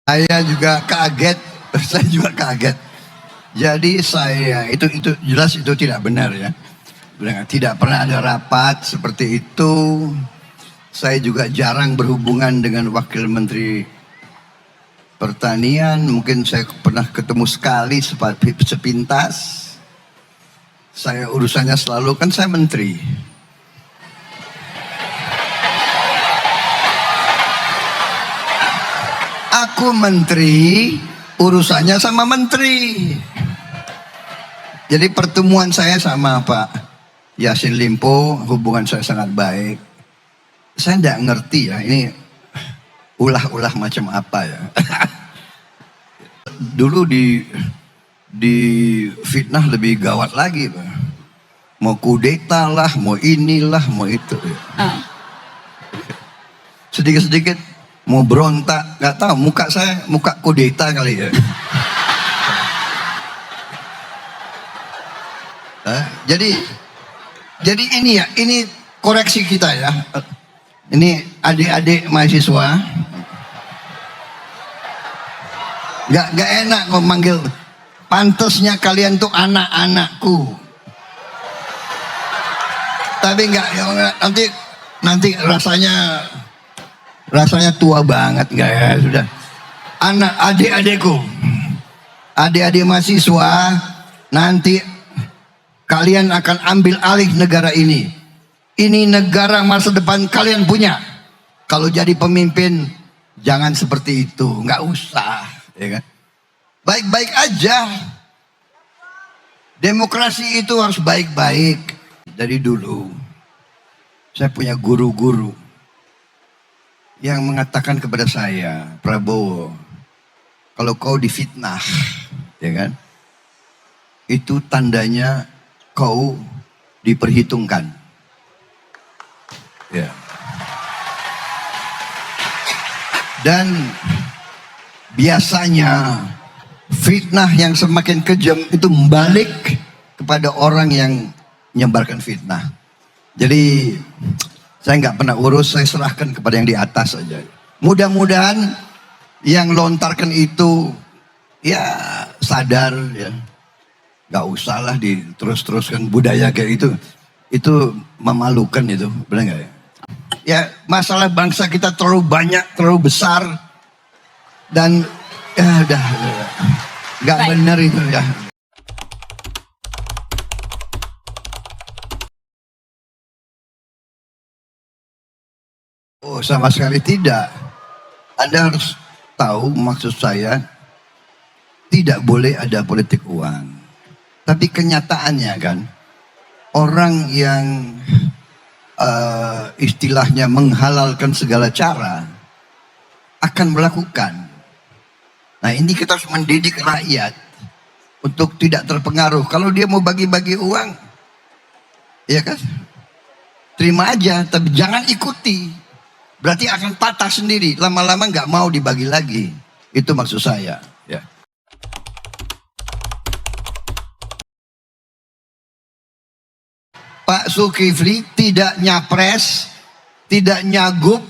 Saya juga kaget, saya juga kaget. Jadi saya itu jelas itu tidak benar ya. Tidak pernah ada rapat seperti itu. Saya juga jarang berhubungan dengan Wakil Menteri Pertanian. Mungkin saya pernah ketemu sekali sepintas. Saya urusannya selalu kan saya menteri. Aku menteri, urusannya sama menteri. Jadi pertemuan saya sama Pak Yassin Limpo, hubungan saya sangat baik. Saya tidak ngerti ya, ini ulah-ulah macam apa ya. Dulu di fitnah lebih gawat lagi, Pak. Mau kudeta lah, mau inilah, mau itu. Sedikit-sedikit mau berontak, nggak tahu muka saya muka kudeta kali ya. Jadi ini ya, ini koreksi kita ya. Ini adik-adik mahasiswa, nggak enak memanggil. Pantasnya kalian tuh anak-anakku. Tapi nggak, nanti rasanya tua banget nggak ya, sudah. Anak adik-adikku, adik-adik mahasiswa, nanti kalian akan ambil alih negara ini. Ini negara masa depan kalian punya. Kalau jadi pemimpin jangan seperti itu, nggak usah, ya kan? Baik-baik aja. Demokrasi itu harus baik-baik. Dari dulu saya punya guru-guru yang mengatakan kepada saya, Prabowo, kalau kau difitnah, ya kan, itu tandanya kau diperhitungkan. Ya. Dan biasanya fitnah yang semakin kejam itu membalik kepada orang yang menyebarkan fitnah. Jadi saya nggak pernah urus, saya serahkan kepada yang di atas saja. Mudah-mudahan yang lontarkan itu ya sadar ya. Gak usahlah diterus-teruskan budaya kayak itu. Itu memalukan itu, benar nggak ya? Ya masalah bangsa kita terlalu banyak, terlalu besar. Dan ya udah, nggak benar itu ya. Oh sama sekali tidak. Anda harus tahu maksud saya, tidak boleh ada politik uang. Tapi kenyataannya kan, orang yang istilahnya menghalalkan segala cara akan melakukan. Nah ini kita harus mendidik rakyat untuk tidak terpengaruh. Kalau dia mau bagi-bagi uang, ya kan, terima aja, tapi jangan ikuti. Berarti akan patah sendiri, lama-lama nggak mau dibagi lagi. Itu maksud saya. Ya. Pak Zulkifli tidak nyapres, tidak nyagup,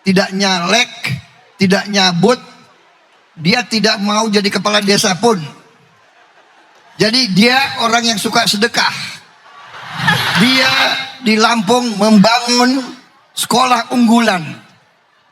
tidak nyalek, tidak nyabut. Dia tidak mau jadi kepala desa pun. Jadi dia orang yang suka sedekah. Dia di Lampung membangun sekolah unggulan.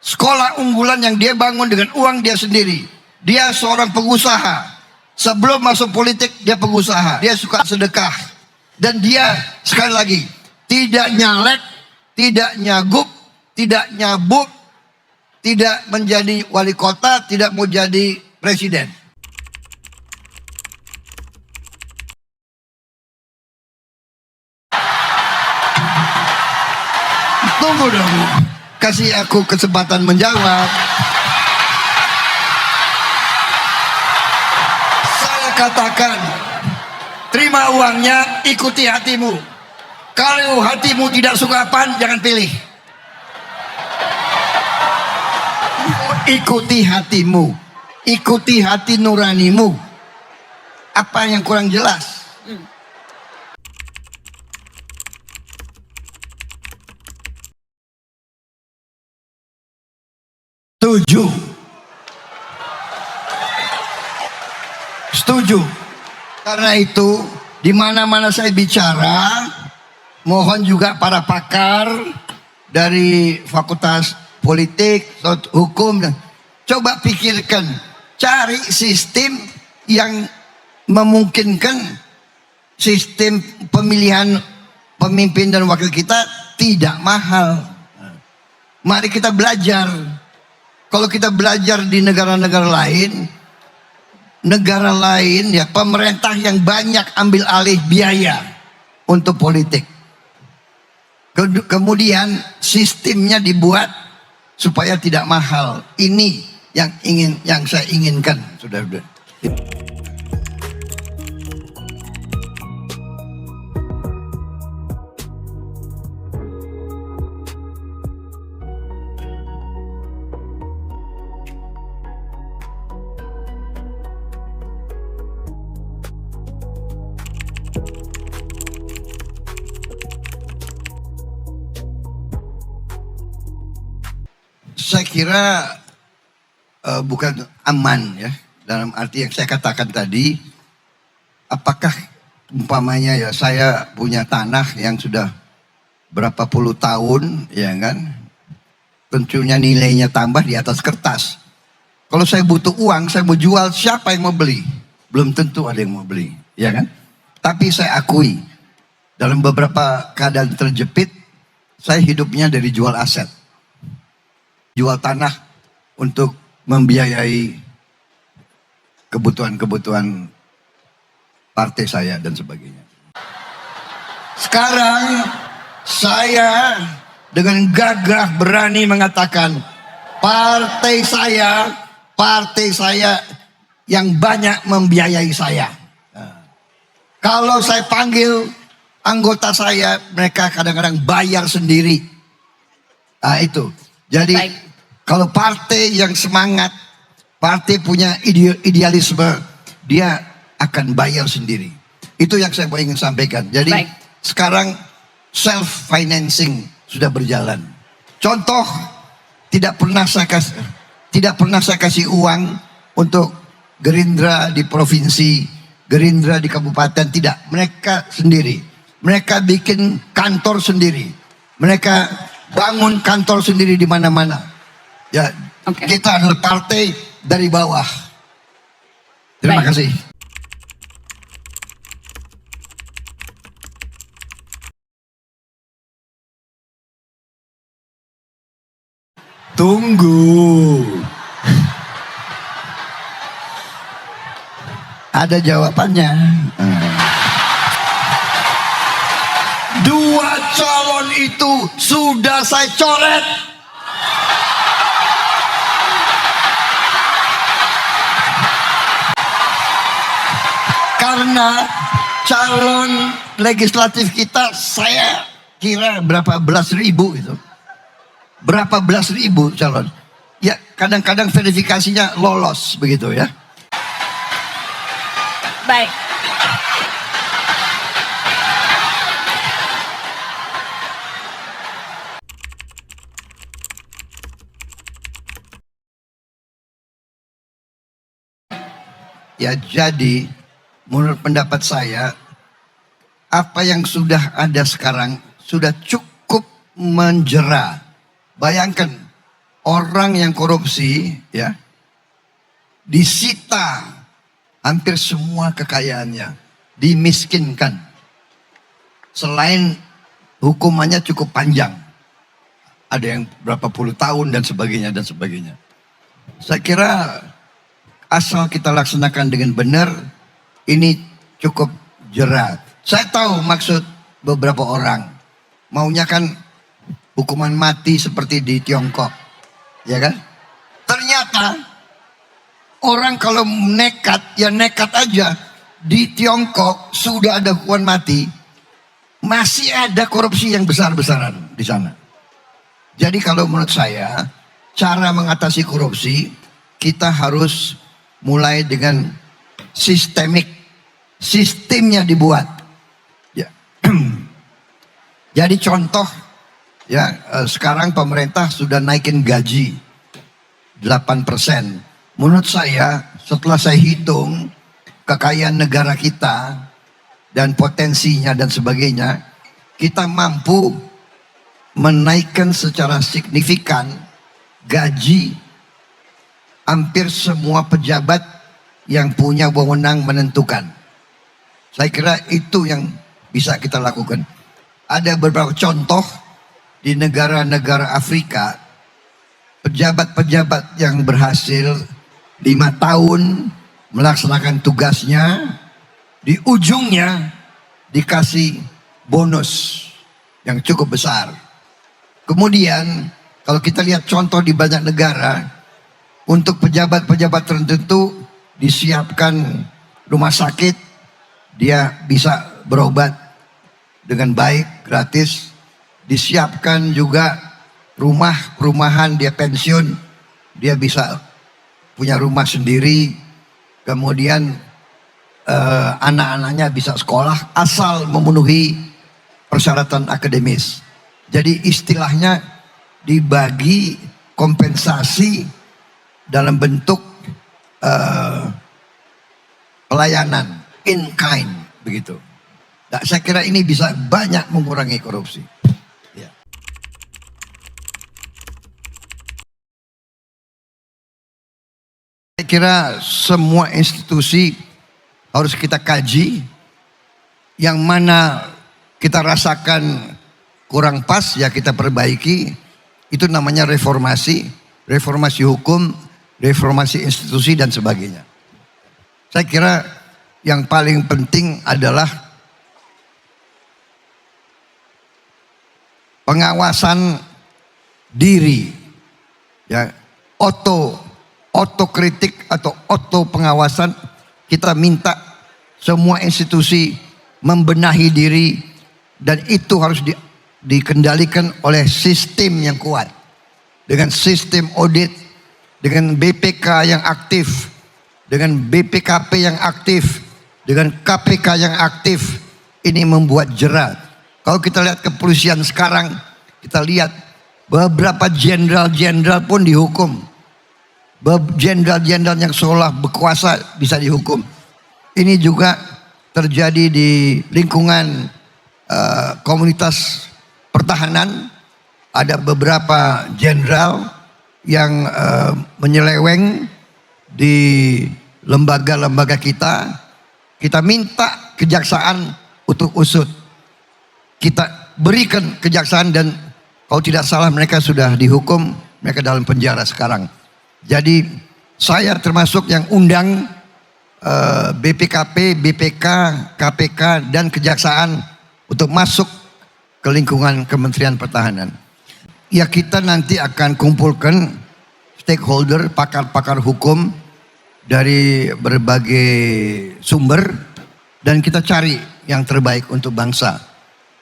Sekolah unggulan yang dia bangun dengan uang dia sendiri. Dia seorang pengusaha. Sebelum masuk politik dia pengusaha. Dia suka sedekah. Dan dia sekali lagi tidak nyalek, tidak nyagup, tidak nyabuk, tidak menjadi wali kota, tidak mau jadi presiden. Tunggu dong, kasih aku kesempatan menjawab. Saya katakan, terima uangnya, ikuti hatimu. Kalau hatimu tidak suka PAN, jangan pilih. Ikuti hatimu, ikuti hati nuranimu. Apa yang kurang jelas? Tujuh. Setuju. Karena itu di mana-mana saya bicara, mohon juga para pakar dari Fakultas Politik, Hukum, coba pikirkan, cari sistem yang memungkinkan sistem pemilihan pemimpin dan wakil kita tidak mahal. Mari kita belajar. Kalau kita belajar di negara-negara lain ya pemerintah yang banyak ambil alih biaya untuk politik. Kemudian sistemnya dibuat supaya tidak mahal. Ini yang saya inginkan, saudara. Saya kira bukan aman ya, dalam arti yang saya katakan tadi. Apakah umpamanya ya saya punya tanah yang sudah berapa puluh tahun ya kan, tentunya nilainya tambah di atas kertas. Kalau saya butuh uang, saya mau jual, siapa yang mau beli? Belum tentu ada yang mau beli, ya kan? Tapi saya akui dalam beberapa keadaan terjepit, saya hidupnya dari jual aset. Jual tanah untuk membiayai kebutuhan-kebutuhan partai saya dan sebagainya. Sekarang saya dengan gagah berani mengatakan partai saya yang banyak membiayai saya. Kalau saya panggil anggota saya, mereka kadang-kadang bayar sendiri. Nah itu. Jadi kalau partai yang semangat, partai punya idealisme, dia akan bayar sendiri. Itu yang saya ingin sampaikan. Jadi sekarang self financing sudah berjalan. Contoh, tidak pernah saya kasih uang untuk Gerindra di provinsi, Gerindra di kabupaten, tidak. Mereka sendiri. Mereka bikin kantor sendiri. Mereka bangun kantor sendiri di mana-mana. Ya, kita adalah partai dari bawah. Terima kasih. Tunggu. Ada jawabannya. Dua calon itu sudah saya coret. Karena calon legislatif kita saya kira berapa belas ribu itu. Berapa belas ribu calon. Ya kadang-kadang verifikasinya lolos begitu ya. Baik. Ya jadi menurut pendapat saya apa yang sudah ada sekarang sudah cukup menjera. Bayangkan orang yang korupsi ya disita hampir semua kekayaannya, dimiskinkan. Selain hukumannya cukup panjang, ada yang berapa puluh tahun dan sebagainya dan sebagainya. Saya kira asal kita laksanakan dengan benar, ini cukup jera. Saya tahu maksud beberapa orang, maunya kan hukuman mati seperti di Tiongkok, ya kan? Ternyata orang kalau nekat, ya nekat aja. Di Tiongkok sudah ada hukuman mati, masih ada korupsi yang besar-besaran di sana. Jadi kalau menurut saya, cara mengatasi korupsi, kita harus mulai dengan sistemik. Sistemnya dibuat. Ya. Jadi contoh, ya sekarang pemerintah sudah naikin gaji 8%. Menurut saya setelah saya hitung, kekayaan negara kita dan potensinya dan sebagainya, kita mampu menaikkan secara signifikan gaji hampir semua pejabat yang punya wewenang menentukan. Saya kira itu yang bisa kita lakukan. Ada beberapa contoh di negara-negara Afrika, pejabat-pejabat yang berhasil 5 tahun melaksanakan tugasnya, di ujungnya dikasih bonus yang cukup besar. Kemudian kalau kita lihat contoh di banyak negara, untuk pejabat-pejabat tertentu disiapkan rumah sakit, dia bisa berobat dengan baik, gratis. Disiapkan juga perumahan, dia pensiun, dia bisa punya rumah sendiri. Kemudian anak-anaknya bisa sekolah asal memenuhi persyaratan akademis. Jadi istilahnya dibagi kompensasi dalam bentuk pelayanan in kind begitu. Nah, saya kira ini bisa banyak mengurangi korupsi. Ya. Saya kira semua institusi harus kita kaji, yang mana kita rasakan kurang pas ya kita perbaiki. Itu namanya reformasi hukum, reformasi institusi dan sebagainya. Saya kira yang paling penting adalah pengawasan diri, ya, otokritik atau auto pengawasan. Kita minta semua institusi membenahi diri, dan itu harus dikendalikan oleh sistem yang kuat, dengan sistem audit, dengan BPK yang aktif, dengan BPKP yang aktif, dengan KPK yang aktif. Ini membuat jerat. Kalau kita lihat kepolisian sekarang, kita lihat beberapa jenderal-jenderal pun dihukum. Jenderal-jenderal yang seolah berkuasa bisa dihukum. Ini juga terjadi di lingkungan komunitas pertahanan. Ada beberapa jenderal yang menyeleweng di lembaga-lembaga kita. Kita minta kejaksaan untuk usut. Kita berikan kejaksaan, dan kalau tidak salah mereka sudah dihukum, mereka dalam penjara sekarang. Jadi saya termasuk yang undang BPKP, BPK, KPK dan kejaksaan untuk masuk ke lingkungan Kementerian Pertahanan. Ya, kita nanti akan kumpulkan stakeholder, pakar-pakar hukum dari berbagai sumber, dan kita cari yang terbaik untuk bangsa.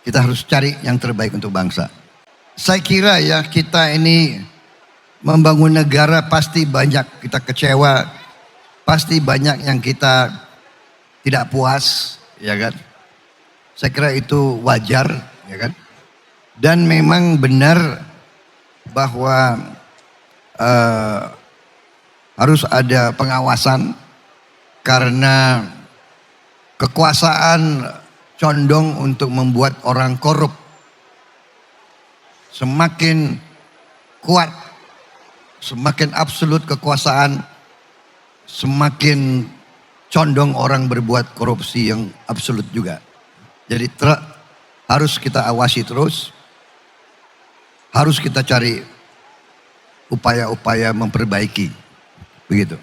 Kita harus cari yang terbaik untuk bangsa. Saya kira ya, kita ini membangun negara pasti banyak kita kecewa, pasti banyak yang kita tidak puas, ya kan? Saya kira itu wajar, ya kan? Dan memang benar bahwa harus ada pengawasan, karena kekuasaan condong untuk membuat orang korup. Semakin kuat, semakin absolut kekuasaan, semakin condong orang berbuat korupsi yang absolut juga. Jadi harus kita awasi terus, harus kita cari upaya-upaya memperbaiki, begitu.